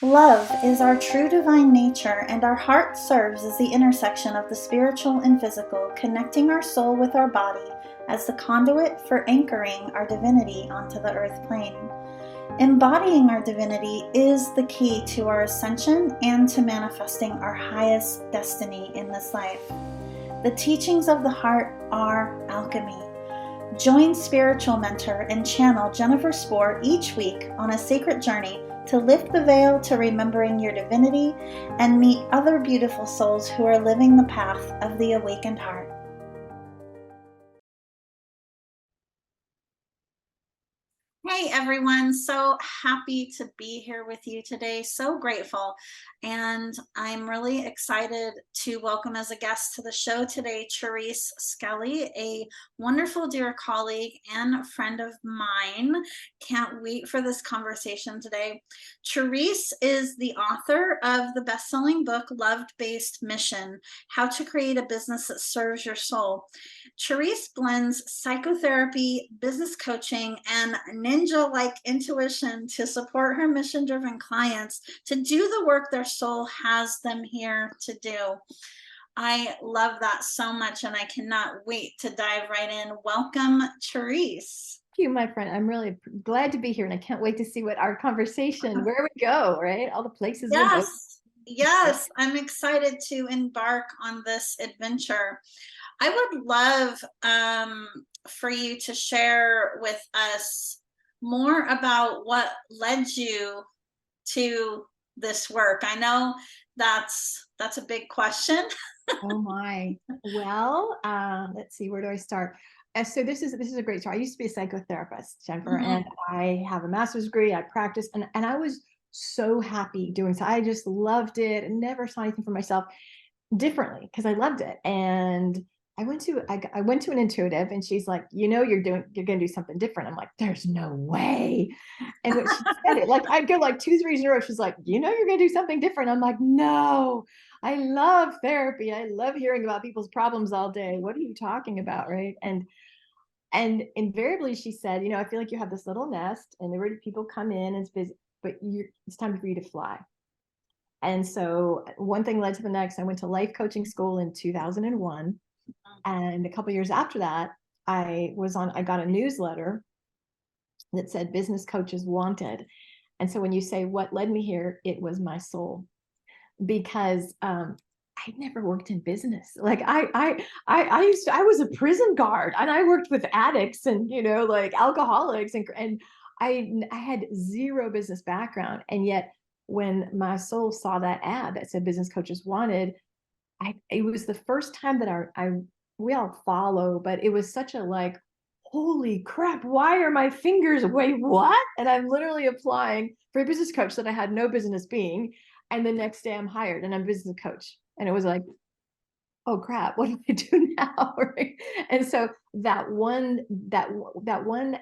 Love is our true divine nature, and our heart serves as the intersection of the spiritual and physical, connecting our soul with our body as the conduit for anchoring our divinity onto the earth plane. Embodying our divinity is the key to our ascension and to manifesting our highest destiny in this life. The teachings of the heart are alchemy. Join spiritual mentor and channel Jennifer Spohr each week on a sacred journey to lift the veil to remembering your divinity and meet other beautiful souls who are living the path of the awakened heart. Hey everyone, so happy to be here with you today. So grateful. And I'm really excited to welcome as a guest to the show today, Therese Skelly, a wonderful dear colleague and friend of mine. Can't wait for this conversation today. Therese is the author of the best-selling book, Love-Based Mission: How to Create a Business That Serves Your Soul. Therese blends psychotherapy, business coaching, and ninja-like intuition to support her mission-driven clients to do the work their soul has them here to do. I love that so much, and I cannot wait to dive right in. Welcome, Therese. Thank you, my friend. I'm really glad to be here, and I can't wait to see what our conversation, where we go, right? All the places we'll go. Yes, I'm excited to embark on this adventure. I would love for you to share with us more about what led you to this work. I know that's a big question. Oh my. Well, let's see, where do I start? So this is a great story. I used to be a psychotherapist, Jennifer, and I have a master's degree. I practiced, and I was so happy doing so. I just loved it and never saw anything for myself differently because I loved it. And I went to an intuitive, and she's like, you're gonna do something different. I'm like, there's no way. And when she said it, like I'd go like 2 3 in a row. She's like, you're gonna do something different. I'm like, no, I love therapy. I love hearing about people's problems all day. What are you talking about? Right. And invariably she said, I feel like you have this little nest and there people come in and it's busy, but it's time for you to fly. And so one thing led to the next. I went to life coaching school in 2001. And a couple of years after that, I got a newsletter that said business coaches wanted. And so when you say what led me here, it was my soul, because I'd never worked in business. Like I was a prison guard, and I worked with addicts and like alcoholics, and I had zero business background. And yet when my soul saw that ad that said business coaches wanted, it was the first time that we all follow, but it was such a like, holy crap, why are my fingers, wait, what? And I'm literally applying for a business coach that I had no business being. And the next day I'm hired and I'm a business coach. And it was like, oh crap, what do I do now? Right? And so that one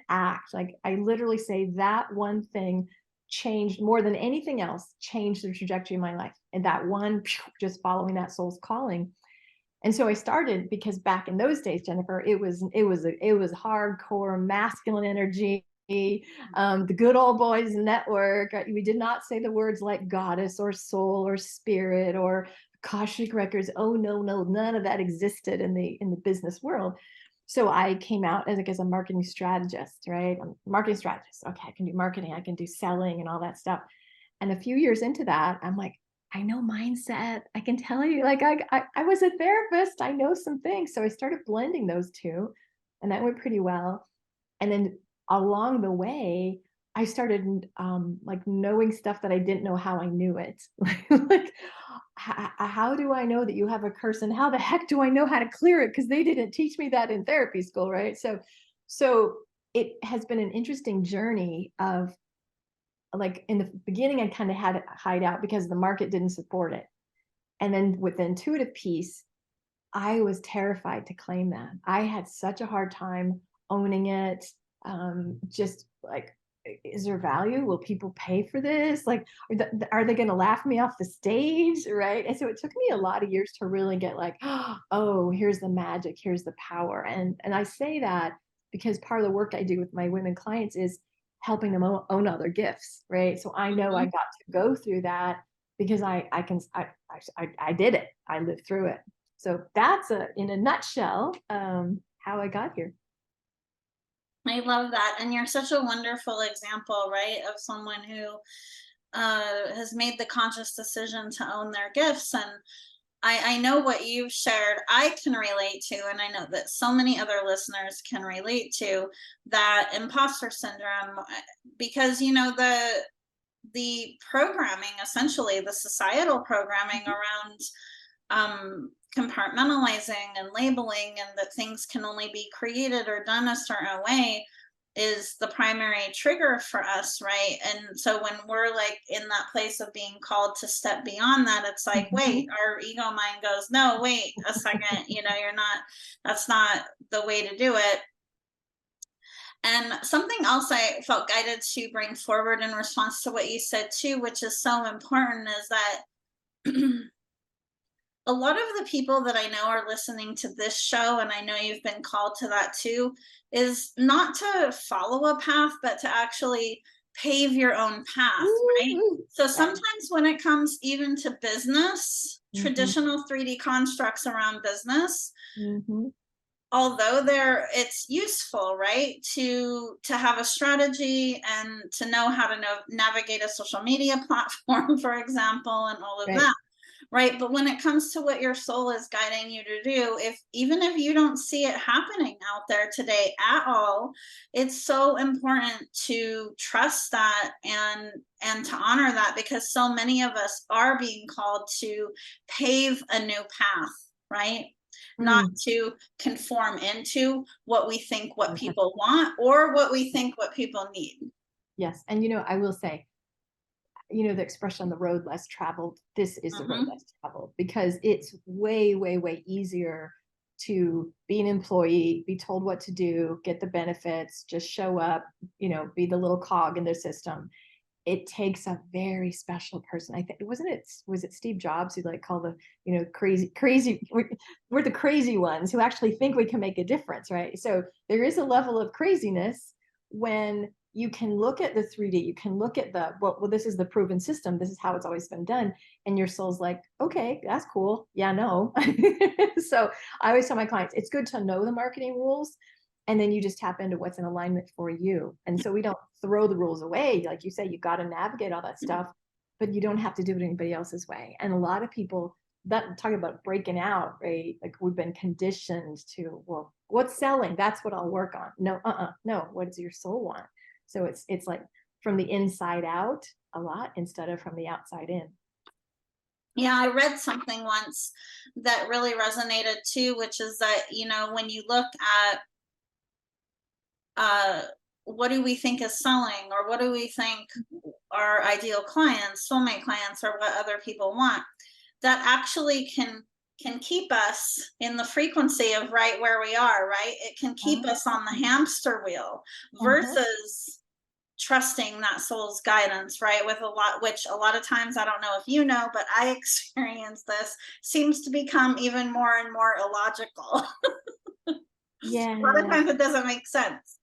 act, like I literally say that one thing changed more than anything else, changed the trajectory of my life. And that one, just following that soul's calling. And so I started, because back in those days, Jennifer, it was hardcore masculine energy. The good old boys network. We did not say the words like goddess or soul or spirit or Akashic records. Oh no, none of that existed in the business world. So I came out as a marketing strategist, right? I'm a marketing strategist. Okay, I can do marketing, I can do selling and all that stuff. And a few years into that, I'm like, I know mindset. I can tell you, like I was a therapist. I know some things. So I started blending those two, and that went pretty well. And then along the way, I started like knowing stuff that I didn't know how I knew it. Like how do I know that you have a curse, and how the heck do I know how to clear it? Because they didn't teach me that in therapy school, right? So it has been an interesting journey of, like, in the beginning, I kind of had to hide out because the market didn't support it. And then with the intuitive piece, I was terrified to claim that. I had such a hard time owning it. Just like, is there value? Will people pay for this? Like, are they going to laugh me off the stage? Right. And so it took me a lot of years to really get like, oh, here's the magic, here's the power. And I say that because part of the work I do with my women clients is helping them own other gifts, right? So I know I got to go through that because I did it. I lived through it. So that's in a nutshell, how I got here. I love that. And you're such a wonderful example, right, of someone who has made the conscious decision to own their gifts. And I know what you've shared, I can relate to, and I know that so many other listeners can relate to that imposter syndrome, because, the programming, essentially, the societal programming around compartmentalizing and labeling, and that things can only be created or done a certain way, is the primary trigger for us, right? And so when we're like in that place of being called to step beyond that, it's like, wait, Mhm. our ego mind goes, no, wait a second, you're not, that's not the way to do it. And something else I felt guided to bring forward in response to what you said too, which is so important, is that a lot of the people that I know are listening to this show, and I know you've been called to that too, is not to follow a path, but to actually pave your own path, right? Woo-hoo. So Right. sometimes when it comes even to business, Mhm. traditional 3D constructs around business, Mhm. although it's useful, right, to have a strategy and to know how to navigate a social media platform, for example, and all of Right. that. Right. But when it comes to what your soul is guiding you to do, if even if you don't see it happening out there today at all, it's so important to trust that and to honor that, because so many of us are being called to pave a new path, right? Not Mm. to conform into what we think what people want, or what we think what people need. Yes. And I will say, the expression the road less traveled, this is the road Hmm. less traveled, because it's way, way, way easier to be an employee, be told what to do, get the benefits, just show up, be the little cog in their system. It takes a very special person. I think, was it Steve Jobs who like called the, crazy, we're the crazy ones who actually think we can make a difference, right? So there is a level of craziness when you can look at the 3D, you can look at well, this is the proven system, this is how it's always been done, and your soul's like, okay, that's cool, yeah, no. So I always tell my clients, it's good to know the marketing rules, and then you just tap into what's in alignment for you. And so we don't throw the rules away. Like you say, you got to navigate all that stuff, but you don't have to do it anybody else's way. And a lot of people, that talking about breaking out, right? Like we've been conditioned to, well, what's selling? That's what I'll work on. No, no. What does your soul want? So it's like from the inside out a lot instead of from the outside in. Yeah, I read something once that really resonated too, which is that, when you look at uh, what do we think is selling, or what do we think our ideal clients, soulmate clients, or what other people want, that actually can keep us in the frequency of right where we are, right? It can keep us on the hamster wheel Uh-huh. versus trusting that soul's guidance, right? With a lot, which a lot of times, I don't know if you know, but I experience this, seems to become even more and more illogical. A lot of Yeah. times it doesn't make sense.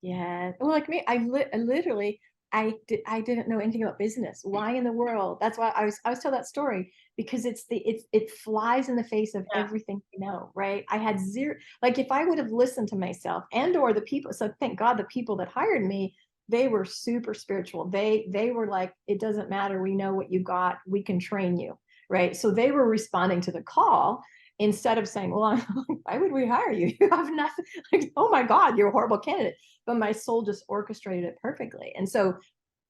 Yeah. Well, like me, I literally, I didn't know anything about business. Why in the world? That's why I was told that story, because it flies in the face of Yeah. everything you know, right? I had zero, like if I would have listened to myself and or the people, so thank God the people that hired me, they were super spiritual. They were like, it doesn't matter. We know what you got. We can train you. Right. So they were responding to the call instead of saying, well, why would we hire you? You have nothing. Like, oh my God, you're a horrible candidate, but my soul just orchestrated it perfectly. And so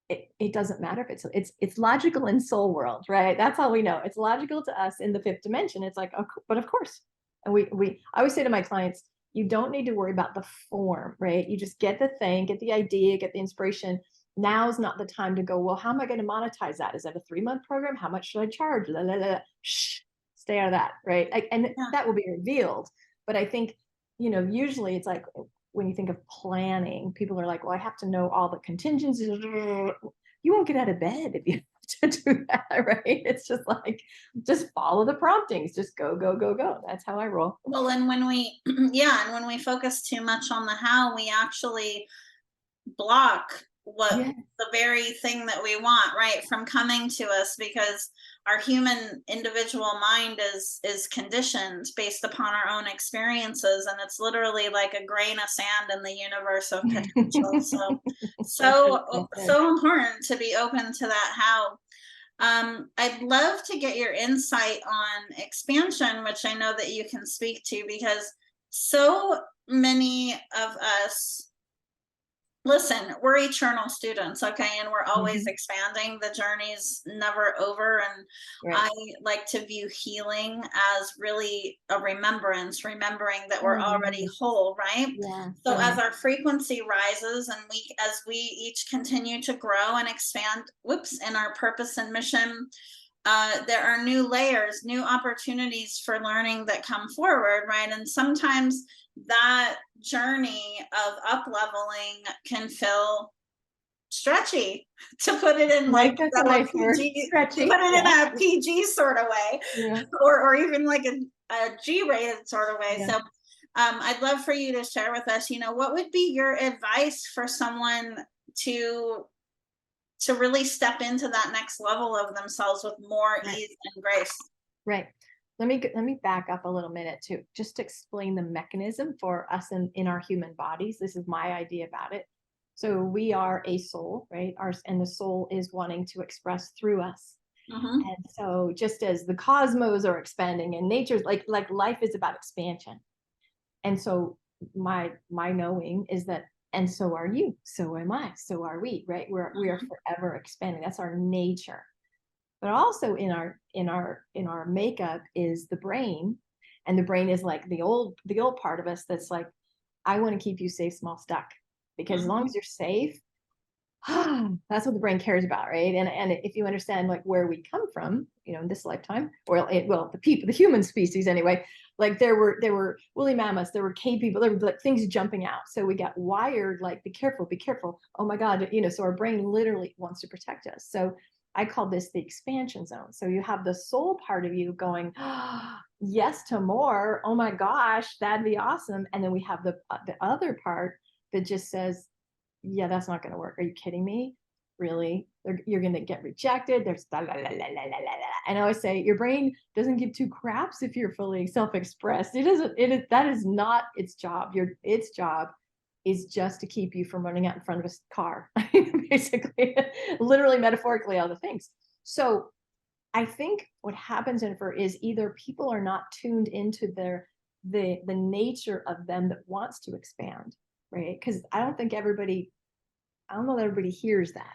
it doesn't matter if it's logical in soul world, right? That's all we know. It's logical to us in the fifth dimension. It's like, oh, but of course. And I always say to my clients, you don't need to worry about the form, right? You just get the thing, get the idea, get the inspiration. Now's not the time to go, well, how am I going to monetize that? Is that a 3-month program? How much should I charge? La, la, la. Shh, stay out of that, right? And Yeah. that will be revealed. But I think, usually it's like when you think of planning, people are like, well, I have to know all the contingencies. You won't get out of bed if you have to do that, right? It's just like, just follow the promptings, just go, go, go, go. That's how I roll. Well, and when yeah, and when we focus too much on the how, we actually block what Yeah. the very thing that we want, right, from coming to us, because our human individual mind is conditioned based upon our own experiences, and it's literally like a grain of sand in the universe of potential. So That's really well said. so important to be open to that. How I'd love to get your insight on expansion, which I know that you can speak to, because so many of us, listen, we're eternal students, okay? And we're always Mhm. expanding. The journey's never over. And Right. I like to view healing as really a remembrance, remembering that we're Oh, already nice. whole, right? Yeah, So so as nice. our frequency rises, and as we each continue to grow and expand, whoops, in our purpose and mission, there are new layers, new opportunities for learning that come forward, right? And sometimes that journey of up leveling can feel stretchy, to put it in like That's a a nice word. PG, to Stretchy. put it in Yeah. a PG sort of way, Yeah. or even like a G-rated sort of way. Yeah. So I'd love for you to share with us, what would be your advice for someone to really step into that next level of themselves with more Right. ease and grace? Right. Let me back up a little minute to just explain the mechanism for us in our human bodies. This is my idea about it. So we are a soul, right? And the soul is wanting to express through us. Mm-hmm. And so just as the cosmos are expanding and nature's like life is about expansion. And so my knowing is that, and so are you, so am I, so are we, right? We are Mm-hmm. forever expanding. That's our nature. But also in our makeup is the brain. And the brain is like the old part of us that's like, I want to keep you safe, small, stuck. Because as long Mm-hmm. as you're safe, that's what the brain cares about, right? And if you understand like where we come from, in this lifetime, or well, the human species anyway, like there were woolly mammoths, there were cave people, there were like things jumping out. So we got wired like, be careful, be careful. Oh my God, so our brain literally wants to protect us. So I call this the expansion zone. So you have the soul part of you going, yes to more. Oh my gosh, that'd be awesome. And then we have the other part that just says, yeah, that's not going to work. Are you kidding me? Really? You're going to get rejected. There's la, la, la, la, la, la, la. And I always say your brain doesn't give two craps if you're fully self-expressed. It isn't. That is not its job. Its job is just to keep you from running out in front of a car, basically, literally, metaphorically, all the things. So I think what happens, Jennifer, is either people are not tuned into the nature of them that wants to expand, right? Because I don't know that everybody hears that,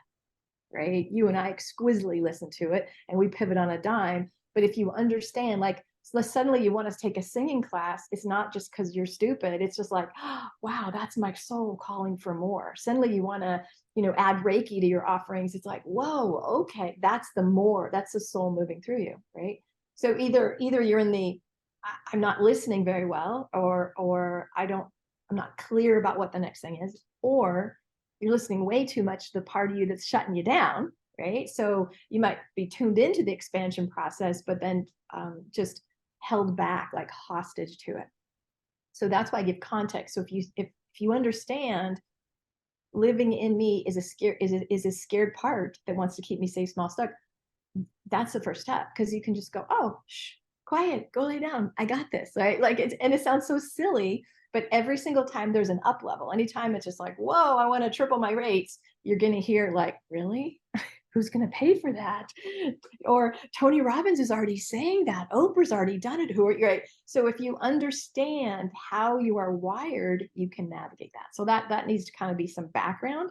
right? You and I exquisitely listen to it and we pivot on a dime. But if you understand, like, suddenly you want to take a singing class, it's not just because you're stupid. It's just like, oh, wow, that's my soul calling for more. Suddenly you want to, add Reiki to your offerings. It's like, whoa, okay, that's the more, that's the soul moving through you, right? So either you're in the, I'm not listening very well, or I'm not clear about what the next thing is, or you're listening way too much to the part of you that's shutting you down, right? So you might be tuned into the expansion process, but then just held back, like hostage to it. So that's why I give context. So if you understand, living in me is a scared part that wants to keep me safe, small, stuck. That's the first step, because you can just go, oh, shh, quiet, go lay down. I got this, right? Like it sounds so silly, but every single time there's an up level, anytime it's just like, whoa, I want to triple my rates, you're going to hear like, really? Who's going to pay for that? Or Tony Robbins is already saying that. Oprah's already done it. Who are you? Right? So if you understand how you are wired, you can navigate that. So that needs to kind of be some background.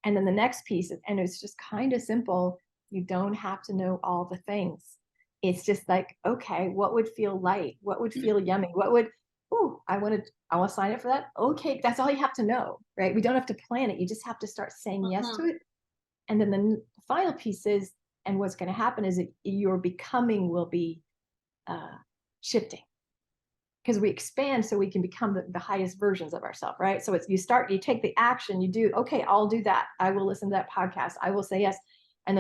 And then the next piece, and it's just kind of simple, you don't have to know all the things. It's just like, okay, what would feel light? What would feel yummy? What would, oh, I want to sign up for that. Okay, that's all you have to know, right? We don't have to plan it. You just have to start saying yes to Mm-hmm. it. And then the final piece is, and what's going to happen is that your becoming will be shifting, because we expand so we can become the highest versions of ourselves, right? So it's, you take the action, you do, okay, I'll do that. I will listen to that podcast. I will say yes. And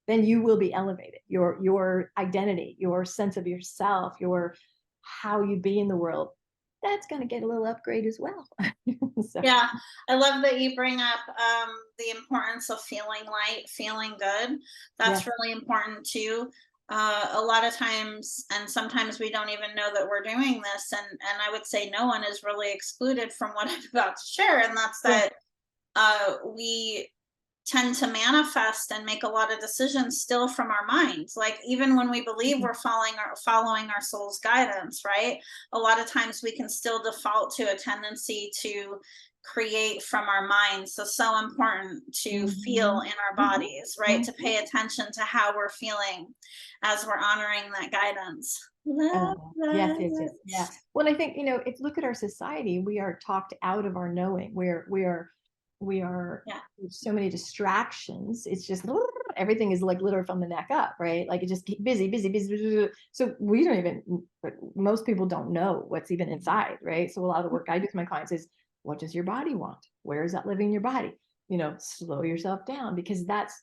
then you will be elevated. Your identity, your sense of yourself, your how you be in the world, that's going to get a little upgrade as well. So, Yeah, I love that you bring up the importance of feeling light, feeling good. That's yes. really important too. A lot of times, and sometimes we don't even know that we're doing this. And I would say no one is really excluded from what I'm about to share, and that's Yeah. that we tend to manifest and make a lot of decisions still from our minds. Like even when we believe Mhm. we're following our soul's guidance, right? A lot of times we can still default to a tendency to create from our minds. So important to feel Mhm. in our Mhm. bodies, right? To Mhm. pay attention to how we're feeling as we're honoring that guidance. Love Yes, yes, yes, that. yeah. Well, I think, if look at our society, we are talked out of our knowing. We are Yeah. there's so many distractions. It's just everything is like literally from the neck up, right? Like it just keep busy, busy, busy, busy, busy. So we don't even, but most people don't know what's even inside, right? So a lot of the work I do with my clients is, what does your body want? Where is that living in your body? Slow yourself down, because that's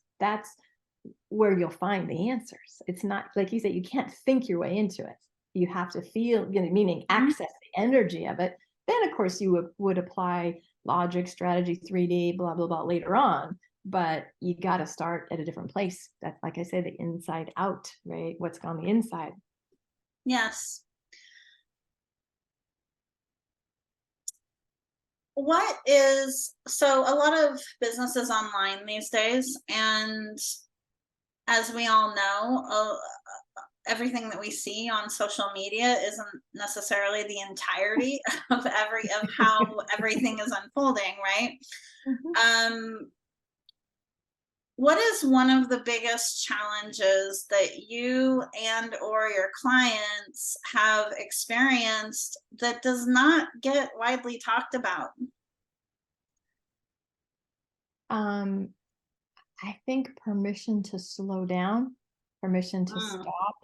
where you'll find the answers. It's not like you said, you can't think your way into it. You have to feel, meaning Mhm. access the energy of it. Then, of course, you would apply logic, strategy, 3D, blah, blah, blah later on. But you got to start at a different place. That's, like I said, the inside out, right? What's on the inside. Yes. What is so a lot of businesses online these days, and as we all know, everything that we see on social media isn't necessarily the entirety of how everything is unfolding, right? Mhm. um what is one of the biggest challenges that you and or your clients have experienced that does not get widely talked about? Um, I think permission to slow down, permission to Mm, stop,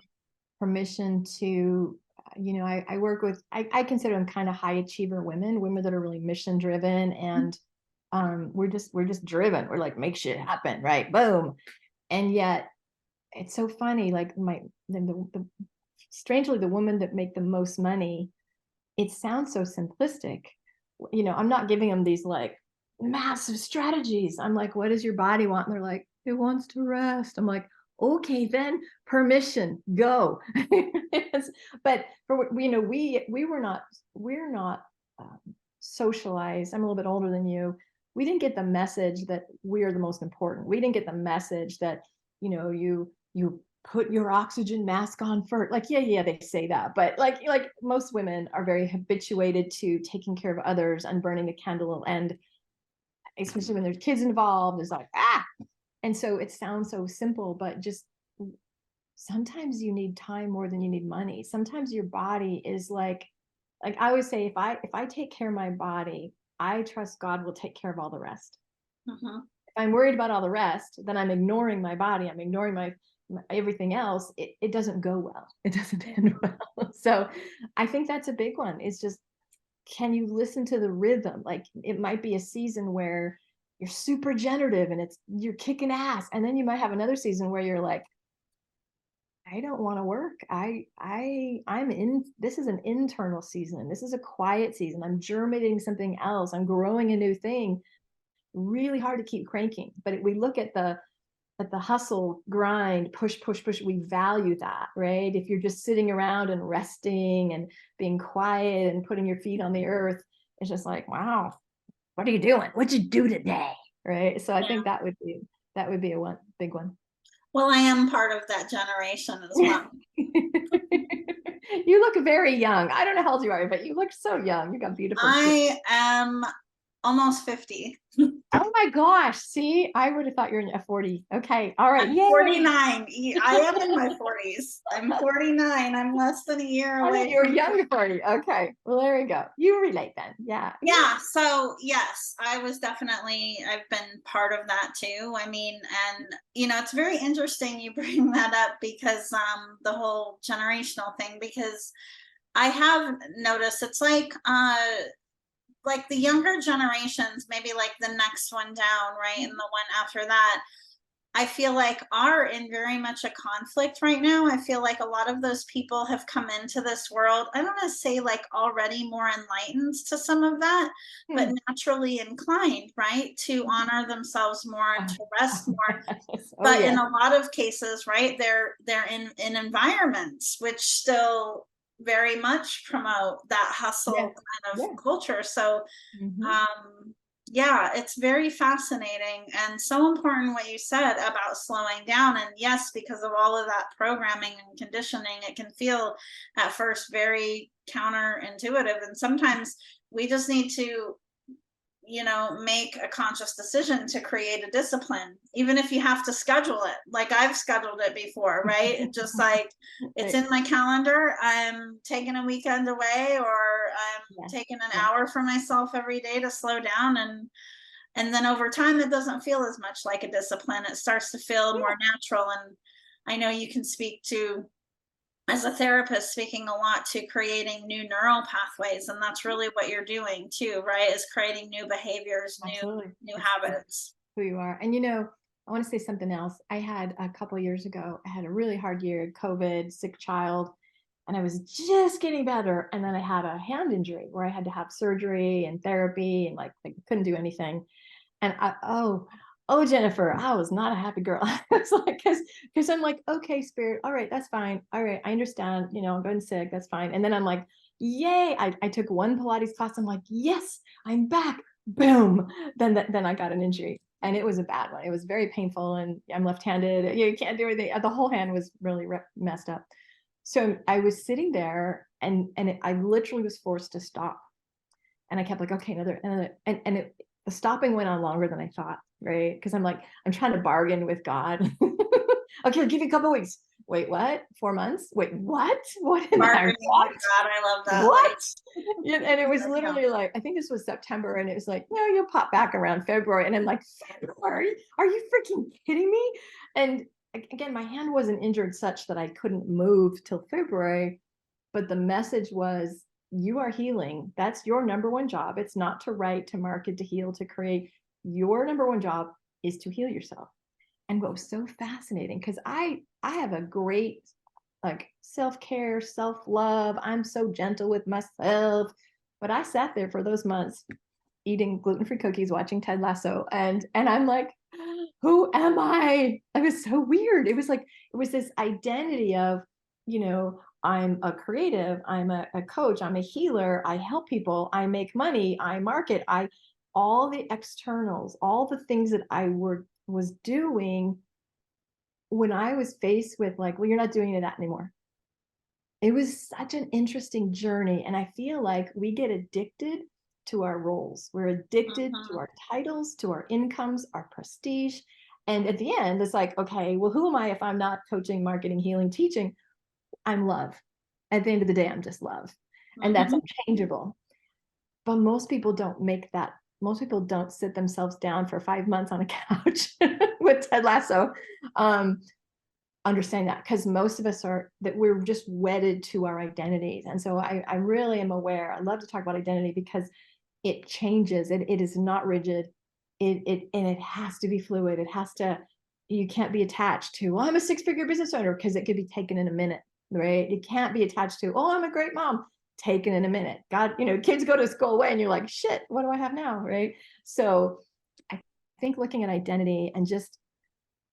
permission to I work with, I consider them kind of high achiever women that are really mission driven, and we're just driven. We're like, make shit happen, right? Boom. And yet it's so funny, like the strangely, the women that make the most money, it sounds so simplistic. I'm not giving them these like massive strategies. I'm like, what does your body want? And they're like, it wants to rest. I'm like, okay, then permission, go. But for we're not socialized. I'm a little bit older than you. We didn't get the message that we're the most important. We didn't get the message that you put your oxygen mask on first. Like, yeah, they say that, but like most women are very habituated to taking care of others and burning the candle end, especially when there's kids involved. It's like, and so it sounds so simple, but just sometimes you need time more than you need money. Sometimes your body is like I always say, if I take care of my body, I trust God will take care of all the rest. mhm. If I'm worried about all the rest, then I'm ignoring my body. I'm ignoring my everything else. It doesn't go well. It doesn't end well. So I think that's a big one. It's just, can you listen to the rhythm? Like it might be a season where you're super generative and you're kicking ass. And then you might have another season where you're like, I don't want to work. I'm in, this is an internal season. This is a quiet season. I'm germinating something else. I'm growing a new thing. Really hard to keep cranking. But we look at the hustle, grind, push, push, push. We value that, right? If you're just sitting around and resting and being quiet and putting your feet on the earth, it's just like, wow, what are you doing? What'd you do today? Right. So I think that would be a big one. Well, I am part of that generation as well. You look very young. I don't know how old you are, but you look so young. You got beautiful skin. I am almost 50. Oh my gosh. See, I would have thought you're in a 40. Okay. All right. I'm Yay. 49. I am in my 40s. I'm 49. I'm less than a year I thought away you were from young 40. Okay. Well, there we go. You relate then. Yeah. yeah, so yes, I've been part of that too. I mean, and it's very interesting you bring that up because the whole generational thing, because I have noticed it's like the younger generations, maybe like the next one down, right? And the one after that, I feel like are in very much a conflict right now. I feel like a lot of those people have come into this world, I don't want to say like already more enlightened to some of that, but Hmm. naturally inclined, right, to honor themselves more and Oh, to rest more. yes. Oh, But in yes. a lot of cases, right, they're in environments which still very much promote that hustle Yes. kind of Yeah. culture. So Hmm. um yeah, it's very fascinating and so important what you said about slowing down. And yes, because of all of that programming and conditioning, it can feel at first very counterintuitive, and sometimes we just need to, make a conscious decision to create a discipline, even if you have to schedule it. Like I've scheduled it before, right? It just like it's Right. in my calendar. I'm taking a weekend away, or I'm Yes. taking an Yes. hour for myself every day to slow down, and then over time it doesn't feel as much like a discipline. It starts to feel more Yeah. natural. And I know you can speak to, as a therapist, speaking a lot to creating new neural pathways, and that's really what you're doing too, right, is creating new behaviors, Absolutely. new It's habits. who you are. And I want to say something else. I had a couple years ago, I had a really hard year, COVID, sick child, and I was just getting better. And then I had a hand injury where I had to have surgery and therapy and like I couldn't do anything. And oh, Jennifer, I was not a happy girl. I was like, because I'm like, okay, spirit, all right, that's fine. All right, I understand, I'm going sick, that's fine. And then I'm like, yay, I took one Pilates class. I'm like, yes, I'm back. Boom. Then I got an injury. And it was a bad one. It was very painful. And I'm left-handed. You can't do anything. The whole hand was really messed up. So I was sitting there and I literally was forced to stop. And I kept like, okay, another, the stopping went on longer than I thought, right? Because I'm like, I'm trying to bargain with God. Okay, I'll give you a couple of weeks. Wait, what? 4 months? Wait, what? What in the heck? Bargaining with God, I love that. What? Like, Yeah, and it was yeah. literally like, I think this was September, and it was like, no, you'll pop back around February. And I'm like, February? Are you freaking kidding me? And again, my hand wasn't injured such that I couldn't move till February, but the message was, you are healing. That's your number one job. It's not to write, to market, to heal, to create. Your number one job is to heal yourself. And what was so fascinating, because I have a great like self-care, self-love. I'm so gentle with myself. But I sat there for those months eating gluten-free cookies, watching Ted Lasso, and I'm like, who am I? It was so weird. It was like it was this identity of, I'm a creative, I'm a coach, I'm a healer, I help people, I make money, I market, I all the externals, all the things that was doing when I was faced with like, well, you're not doing that anymore. It was such an interesting journey. And I feel like we get addicted to our roles. We're addicted to Mhm. our titles, to our incomes, our prestige. And at the end, it's like, okay, well, who am I if I'm not coaching, marketing, healing, teaching? I'm love. At the end of the day, I'm just love. And that's Mhm. unchangeable. But most people don't make that. Most people don't sit themselves down for 5 months on a couch with Ted Lasso. Um, Understand that, because most of us are that we're just wedded to our identities. And so I really am aware. I love to talk about identity because it changes. It is not rigid. And it has to be fluid. It has to, you can't be attached to, well, I'm a six-figure business owner, because it could be taken in a minute, right? You can't be attached to, oh, I'm a great mom, taken in a minute. God, kids go to school away and you're like, shit, what do I have now? Right. So I think looking at identity and just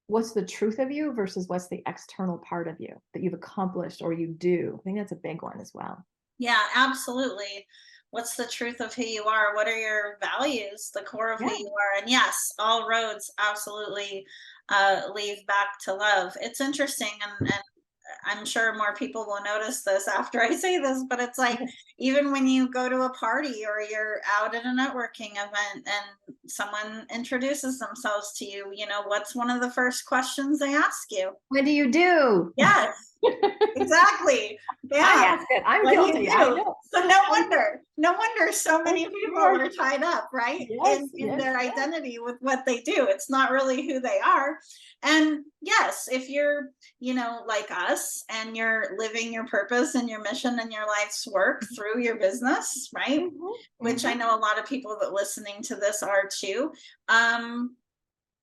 what's the truth of you versus what's the external part of you that you've accomplished or you do. I think that's a big one as well. Yeah, absolutely. What's the truth of who you are? What are your values, the core of who Yeah. you are? And yes, all roads absolutely lead back to love. It's interesting, and I'm sure more people will notice this after I say this, but it's like even when you go to a party or you're out at a networking event and someone introduces themselves to you, what's one of the first questions they ask you? What do you do? Yes, exactly. I Yeah. ask it. I'm What do you guilty. I do? know. So no wonder so I'm many people sure. are tied up, right? In Yes, in yes, their yes. identity with what they do. It's not really who they are. And yes, if you're, like us and you're living your purpose and your mission and your life's work through your business, right? Mm-hmm, Which I mm-hmm. know a lot of people that listening to this are too. Um,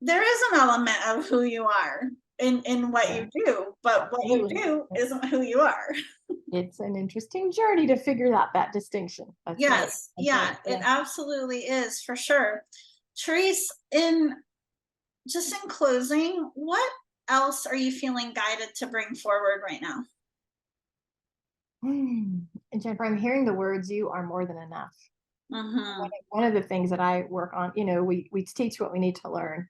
there is an element of who you are in what you do, but what you do isn't who you are. It's an interesting journey to figure out that distinction. That's right. Yes, yeah, it absolutely is, for sure. Therese, in closing, what else are you feeling guided to bring forward right now? And Jennifer, I'm hearing the words, you are more than enough. One of the things that I work on, we teach what we need to learn.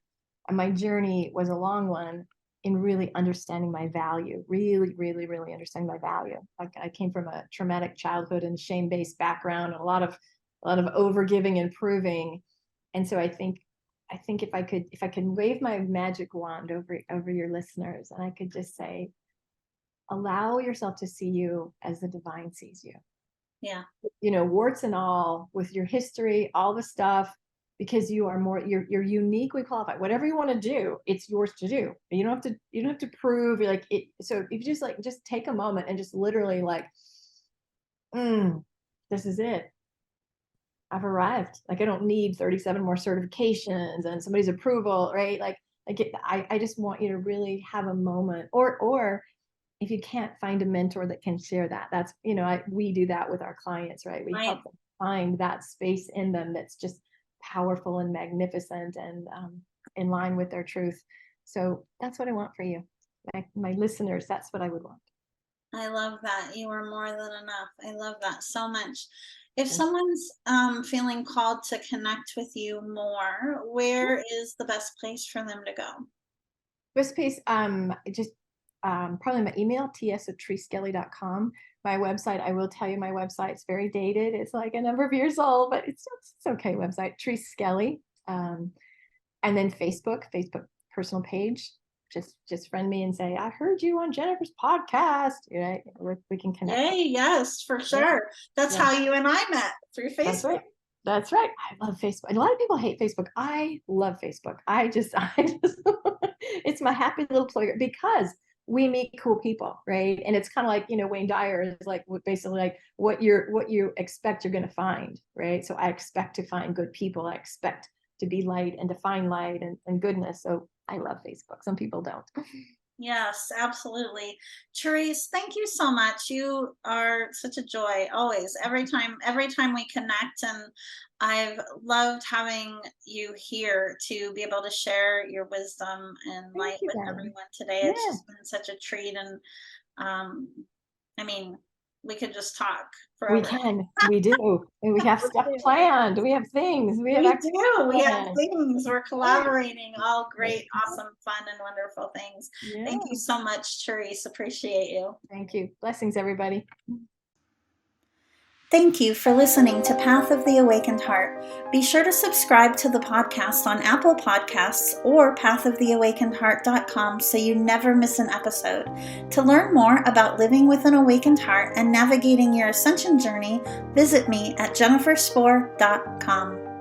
And my journey was a long one in really understanding my value, really, really, really understanding my value. I came from a traumatic childhood and shame-based background, and a lot of overgiving and proving. And so I think if I could wave my magic wand over your listeners, and I could just say, allow yourself to see you as the divine sees you. Yeah. Warts and all, with your history, all the stuff, because you're uniquely qualified. Whatever you want to do, it's yours to do. You don't have to prove. You're like it. So if you just take a moment and just literally this is it. I've arrived. Like, I don't need 37 more certifications and somebody's approval, right? I just want you to really have a moment, or if you can't find a mentor that can share that, that's, we do that with our clients, right? We help them find that space in them that's just powerful and magnificent and in line with their truth. So that's what I want for you, my listeners. That's what I would want. I love that. You are more than enough. I love that so much. If someone's feeling called to connect with you more, where is the best place for them to go? Best place, just probably my email, ts@thereseskelly.com. My website, I will tell you, my website's very dated. It's like a number of years old, but it's okay website, Therese Skelly. And then Facebook personal page. Just friend me and say, I heard you on Jennifer's podcast. We can connect. Hey, yes, for sure. That's how you and I met, through Facebook. That's right. I love Facebook. A lot of people hate Facebook. I love Facebook. I just it's my happy little playground, because we meet cool people, right? And it's kind of like, Wayne Dyer is like basically like what you expect you're going to find, right? So I expect to find good people. I expect to be light and to find light and goodness. So I love Facebook. Some people don't. Yes, absolutely. Therese, thank you so much. You are such a joy always, every time we connect. And I've loved having you here to be able to share your wisdom and light with everyone today. It's just been such a treat. And I mean, we could just talk forever. We do. And we have stuff planned. We have things. We have things. We're collaborating. All great, awesome, fun, and wonderful things. Yeah. Thank you so much, Therese. Appreciate you. Thank you. Blessings, everybody. Thank you for listening to Path of the Awakened Heart. Be sure to subscribe to the podcast on Apple Podcasts or pathoftheawakenedheart.com so you never miss an episode. To learn more about living with an awakened heart and navigating your ascension journey, visit me at jenniferspore.com.